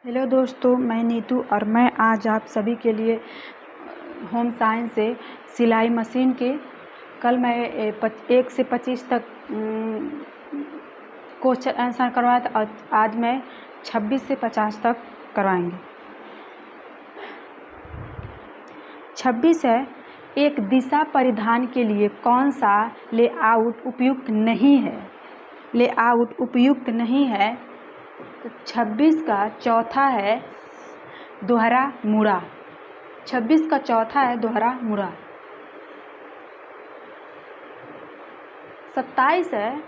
Hello दोस्तों, मैं नीतू और मैं आज आप सभी के लिए होम साइंस से सिलाई मशीन के कल मैं 1 से 25 तक क्वेश्चन आंसर करवाया था और आज मैं 26 से 50 तक करवाएंगे। 26 है, एक दिशा परिधान के लिए कौन सा लेआउट उपयुक्त नहीं है। लेआउट उपयुक्त नहीं है तो 26 का चौथा है दोहरा मुड़ा। 26 का चौथा है दोहरा मुड़ा। 27 है,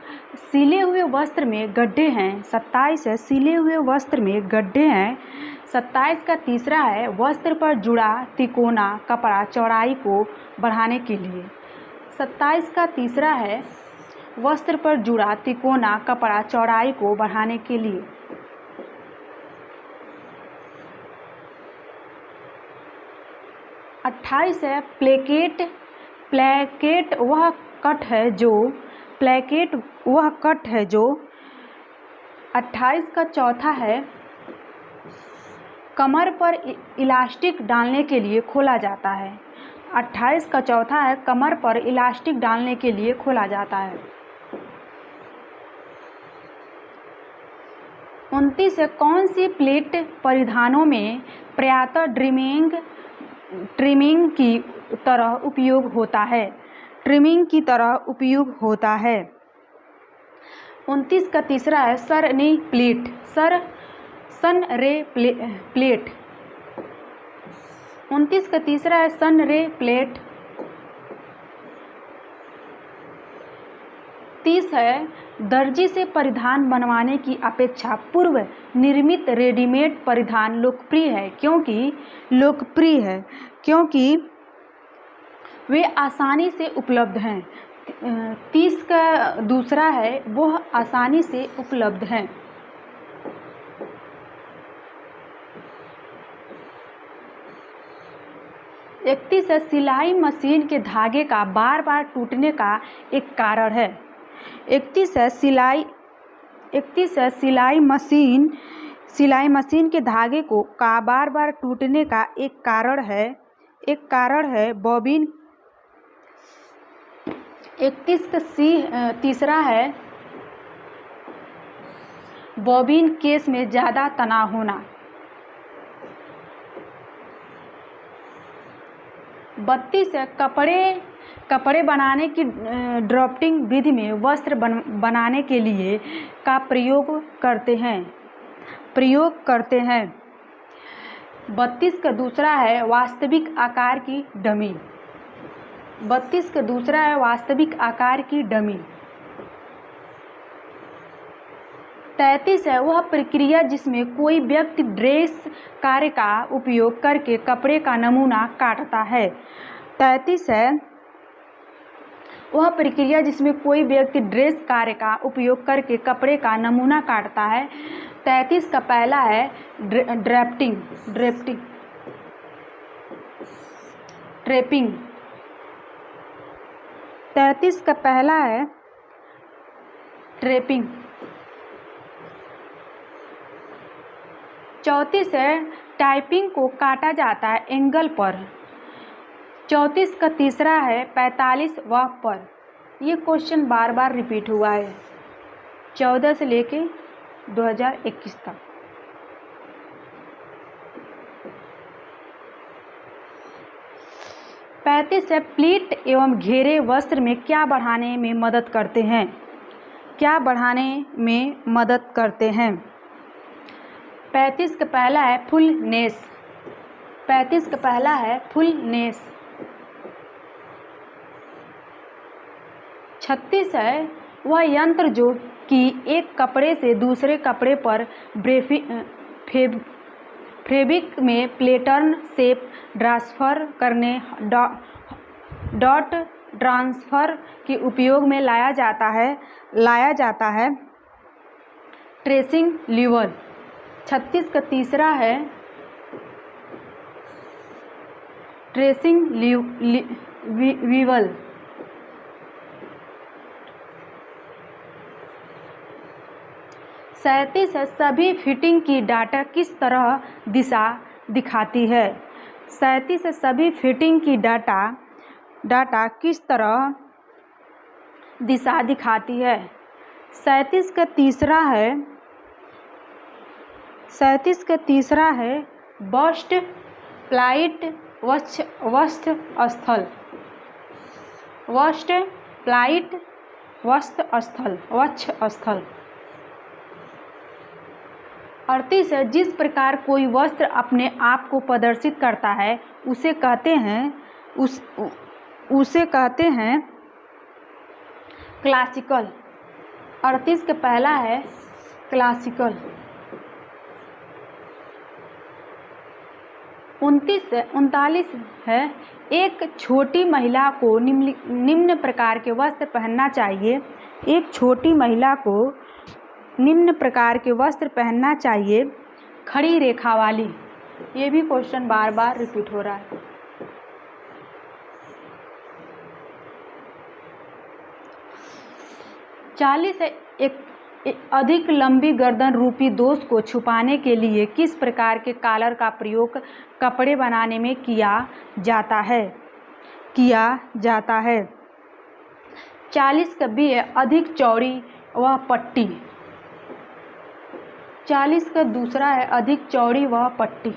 सिले हुए वस्त्र में गड्ढे हैं। 27 है, सिले हुए वस्त्र में गड्ढे हैं। 27 का तीसरा है, वस्त्र पर जुड़ा तिकोना कपड़ा चौड़ाई को बढ़ाने के लिए। 27 का तीसरा है, वस्त्र पर जुड़ा तिकोना कपड़ा चौड़ाई को बढ़ाने के लिए। 28 है, प्लेकेट वह कट है जो 28 का चौथा है, कमर पर इलास्टिक डालने के लिए खोला जाता है। 28 का चौथा है, कमर पर इलास्टिक डालने के लिए खोला जाता है। 29 है, कौन सी प्लेट परिधानों में प्रायतः ट्रिमिंग की तरह उपयोग होता है। ट्रिमिंग की तरह उपयोग होता है। 29 का तीसरा है, सनरे प्लेट। 29 का तीसरा है, सनरे प्लेट। 30 है, दर्जी से परिधान बनवाने की अपेक्षा पूर्व निर्मित रेडीमेड परिधान लोकप्रिय है क्योंकि वे आसानी से उपलब्ध हैं। 30 का दूसरा है, वह आसानी से उपलब्ध हैं। 31 है, सिलाई मशीन के धागे का बार बार टूटने का एक कारण है। 31 है, सिलाई मशीन के धागे का बार बार टूटने का एक कारण है बॉबिन। 31 का तीसरा है, बॉबिन केस में ज़्यादा तनाव होना। 32 है, कपड़े बनाने की ड्राफ्टिंग विधि में वस्त्र बनाने के लिए का प्रयोग करते हैं। 32 का दूसरा है, वास्तविक आकार की डमी। 32 का दूसरा है, वास्तविक आकार की डमी। 33 है, वह प्रक्रिया जिसमें कोई व्यक्ति ड्रेस कार्य का उपयोग करके कपड़े का नमूना काटता है। 33 है, वह प्रक्रिया जिसमें कोई व्यक्ति ड्रेस कार्य का उपयोग करके कपड़े का नमूना काटता है। 33 का पहला है, ड्रेपिंग। 33 का पहला है, ड्रेपिंग। 34 है, टाइपिंग को काटा जाता है एंगल पर। 34 का तीसरा है, 45 वां पर। ये क्वेश्चन बार बार रिपीट हुआ है 14 से लेके 2021 तक। पैंतीस है, प्लीट एवं घेरे वस्त्र में क्या बढ़ाने में मदद करते हैं। 35 का पहला है, फुल नेस। 35 का पहला है, फुल नेस। 36 है, वह यंत्र जो कि एक कपड़े से दूसरे कपड़े पर फैब्रिक में पैटर्न शेप ट्रांसफर करने डॉट ट्रांसफर के उपयोग में लाया जाता है ट्रेसिंग लीवर। 36 का तीसरा है, ट्रेसिंग वीवल। 37 37 है, सभी फिटिंग की डाटा किस तरह दिशा दिखाती है। 37 है, सभी फिटिंग की डाटा किस तरह दिशा दिखाती है। 37 का तीसरा है बस्ट प्लाइट वस्त्र स्थल। वस्ट प्लाइट वस्त्र स्थल। 38 है, जिस प्रकार कोई वस्त्र अपने आप को प्रदर्शित करता है उसे कहते हैं क्लासिकल। 38 का पहला है क्लासिकल। 39 है, एक छोटी महिला को निम्न प्रकार के वस्त्र पहनना चाहिए। एक छोटी महिला को निम्न प्रकार के वस्त्र पहनना चाहिए। खड़ी रेखा वाली। ये भी क्वेश्चन बार बार रिपीट हो रहा है। चालीस है, एक अधिक लंबी गर्दन रूपी दोष को छुपाने के लिए किस प्रकार के कॉलर का प्रयोग कपड़े बनाने में किया जाता है। 40 का बी है, अधिक चौड़ी वह पट्टी। 40 का दूसरा है अधिक चौड़ी वह पट्टी।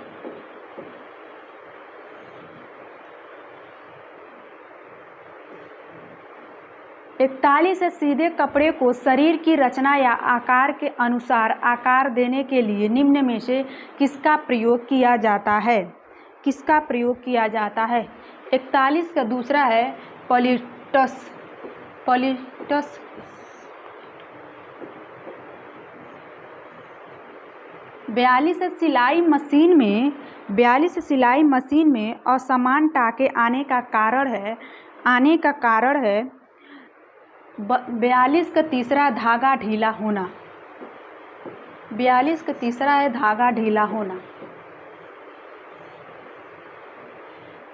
41 है, सीधे कपड़े को शरीर की रचना या आकार के अनुसार आकार देने के लिए निम्न में से किसका प्रयोग किया जाता है। 41 का दूसरा है पॉलिटस। 42 सिलाई मशीन में असमान टाके आने का कारण है 42 का तीसरा धागा ढीला होना। 42 का तीसरा है धागा ढीला होना।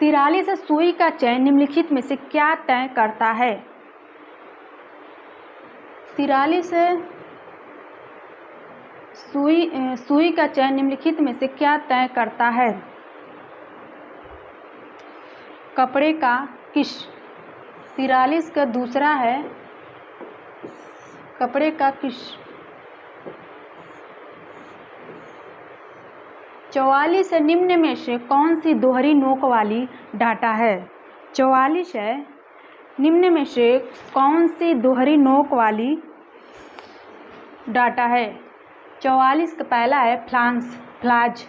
43 है, सुई का चयन निम्नलिखित में से क्या तय करता है। 43 है, सुई का चयन निम्नलिखित में से क्या तय करता है। कपड़े का किश। 43 का दूसरा है कपड़े का किश। 44 है, निम्न में से कौन सी दोहरी नोक वाली डाटा है। 44 है, निम्न में से कौन सी दोहरी नोक वाली डाटा है। 44 का पहला है फ्लाज।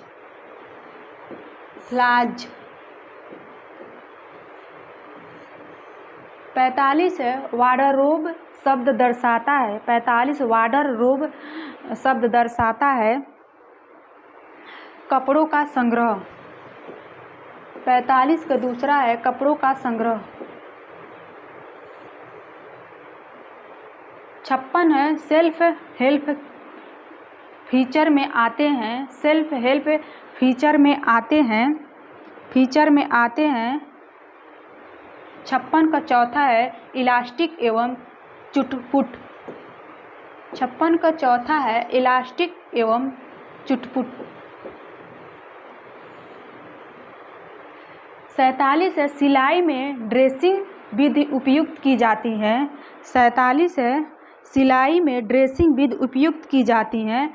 45 है, वार्डरोब शब्द दर्शाता है। 45 वार्डरोब शब्द दर्शाता है कपड़ों का संग्रह। 45 का दूसरा है कपड़ों का संग्रह। 56 है, सेल्फ हेल्प फीचर में आते हैं। 56 का चौथा है इलास्टिक एवं चुटपुट। 56 का चौथा है इलास्टिक एवं चुटपुट। 47 है, सिलाई में ड्रेसिंग विधि उपयुक्त की जाती है। 47 है, सिलाई में ड्रेसिंग विधि उपयुक्त की जाती हैं।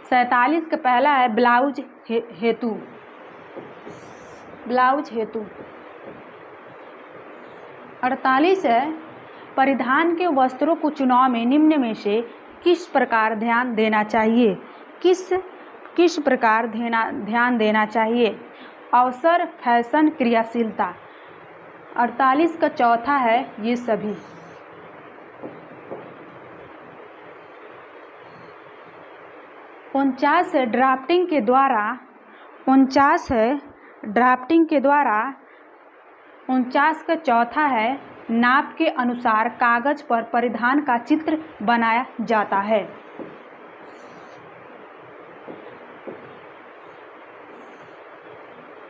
47 का पहला है ब्लाउज हेतु। 48 है, परिधान के वस्त्रों को चुनाव में निम्न में से किस प्रकार ध्यान देना चाहिए। किस प्रकार ध्यान देना चाहिए। अवसर, फैशन, क्रियाशीलता। 48 का चौथा है ये सभी। 49 है, ड्राफ्टिंग के द्वारा 49 का चौथा है नाप के अनुसार कागज पर परिधान का चित्र बनाया जाता है।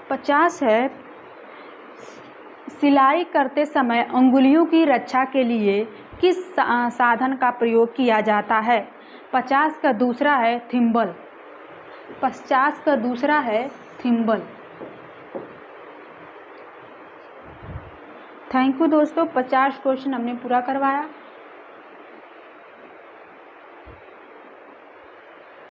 50 है, सिलाई करते समय अंगुलियों की रक्षा के लिए किस साधन का प्रयोग किया जाता है। 50 का दूसरा है थिम्बल। 50 का दूसरा है थिम्बल। थैंक यू दोस्तों, 50 क्वेश्चन हमने पूरा करवाया।